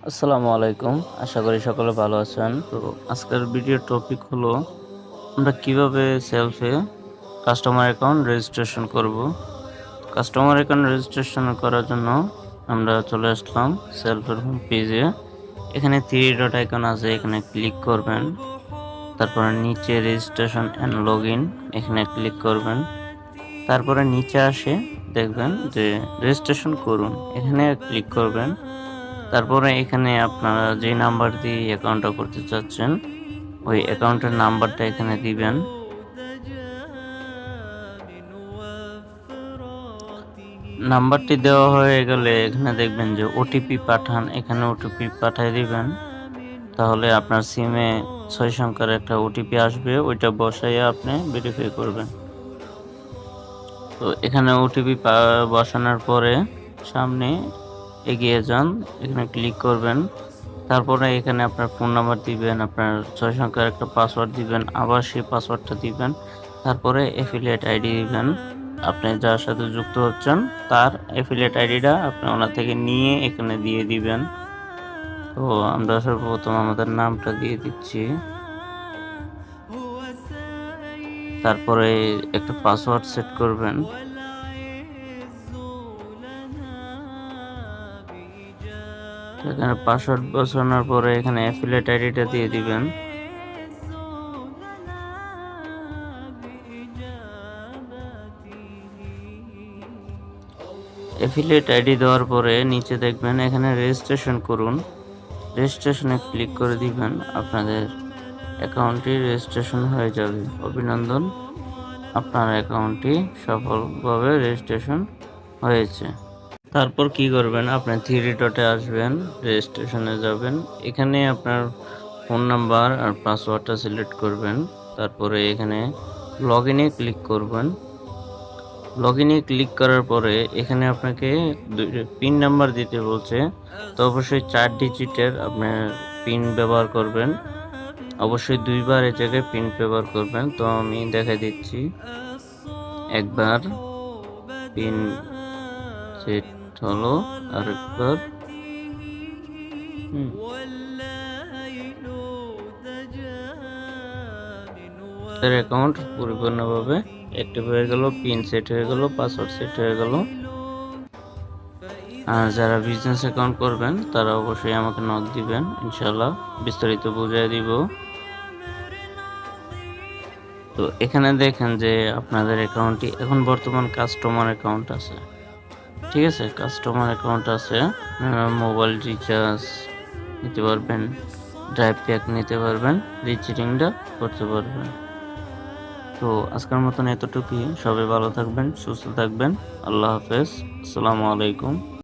আসসালামু আলাইকুম। আশা করি সকলে ভালো আছেন। তো আজকের ভিডিওর টপিক হলো আমরা কিভাবে সেলফে কাস্টমার অ্যাকাউন্ট রেজিস্ট্রেশন করব। কাস্টমার অ্যাকাউন্ট রেজিস্ট্রেশন করার জন্য আমরা চলে আসলাম সেলফের হোম পেজে। এখানে 3 ডট আইকন আছে, এখানে ক্লিক করবেন। তারপরে নিচে রেজিস্ট্রেশন অ্যান্ড লগইন এখানে ক্লিক করবেন। তারপরে নিচে আসে দেখবেন যে রেজিস্ট্রেশন করুন, এখানে ক্লিক করবেন। তারপরে এখানে আপনারা যে নাম্বার দিয়ে অ্যাকাউন্টটা করতে চাচ্ছেন ওই অ্যাকাউন্টের নাম্বারটা এখানে দিবেন। নাম্বারটি দেওয়া হয়ে গেলে এখানে দেখবেন যে ওটিপি পাঠান, এখানে ওটিপি পাঠিয়ে দিবেন। তাহলে আপনার সিমে 6 সংখ্যার একটা ওটিপি আসবে, ওইটা বসাইয়া আপনি ভেরিফাই করবেন। তো এখানে ওটিপি বসানোর পরে সামনে এগিয়ে যান, এখানে ক্লিক করবেন। তারপরে এখানে আপনার ফোন নাম্বার দিবেন, আপনার 6 সংখ্যার একটা পাসওয়ার্ড দিবেন, আবার সেই পাসওয়ার্ডটা দিবেন। তারপরে অ্যাফিলিয়েট আইডি দিবেন। আপনি যার সাথে যুক্ত হচ্ছেন তার অ্যাফিলিয়েট আইডিটা আপনি ওনার থেকে নিয়ে এখানে দিয়ে দিবেন। তো আমরা সর্বপ্রথম আমাদের নামটা দিয়ে দিচ্ছি। তারপরে একটা পাসওয়ার্ড সেট করবেন। এখানে পাসওয়ার্ড বসানোর পরে এখানে অ্যাফিলিয়েট আইডিটা দিয়ে দিবেন। অ্যাফিলিয়েট আইডি দেওয়ার পরে নিচে দেখবেন এখানে রেজিস্ট্রেশন করুন, রেজিস্ট্রেশনে ক্লিক করে দিবেন। আপনাদের অ্যাকাউন্টটি রেজিস্ট্রেশন হয়ে যাবে। অভিনন্দন, আপনার অ্যাকাউন্টটি সফলভাবে রেজিস্ট্রেশন হয়েছে। তারপর কি করবেন, আপনি 3 ডটে আসবেন, রেজিস্ট্রেশনে যাবেন। এখানে আপনার ফোন নাম্বার আর পাসওয়ার্ডটা সিলেক্ট করবেন। তারপরে এখানে লগইনে ক্লিক করবেন। লগইনে ক্লিক করার পরে এখানে আপনাকে পিন নাম্বার দিতে বলছে, তো অবশ্যই 4 ডিজিটের আপনার পিন ব্যবহার করবেন। অবশ্যই 2 বার এই জায়গায় পিন ব্যবহার করবেন। তো আমি দেখাই দিচ্ছি। একবার পিন সেট হলো, আরেকবার অ্যাকাউন্ট পরিপূর্ণভাবে অ্যাক্টিভ হয়ে গেল, পিন সেট হয়ে গেল, পাসওয়ার্ড সেট হয়ে গেল। আর যারা বিজনেস অ্যাকাউন্ট করবেন তারা অবশ্যই আমাকে নক দিবেন, ইনশাআল্লাহ বিস্তারিত বুঝিয়ে দিব। তো এখানে দেখেন যে আপনাদের অ্যাকাউন্টটি এখন বর্তমান কাস্টমার অ্যাকাউন্ট আছে। ঠিক আছে, কাস্টমার অ্যাকাউন্ট আছে। মোবাইল রিচার্জ নিতে পারবেন, ড্রাইভ প্যাক নিতে পারবেন, রিচার্জিংটা করতে পারবেন। তো আজকের মতন এতটুকুই। সবাই ভালো থাকবেন, সুস্থ থাকবেন। আল্লাহ হাফেজ, আসসালামু আলাইকুম।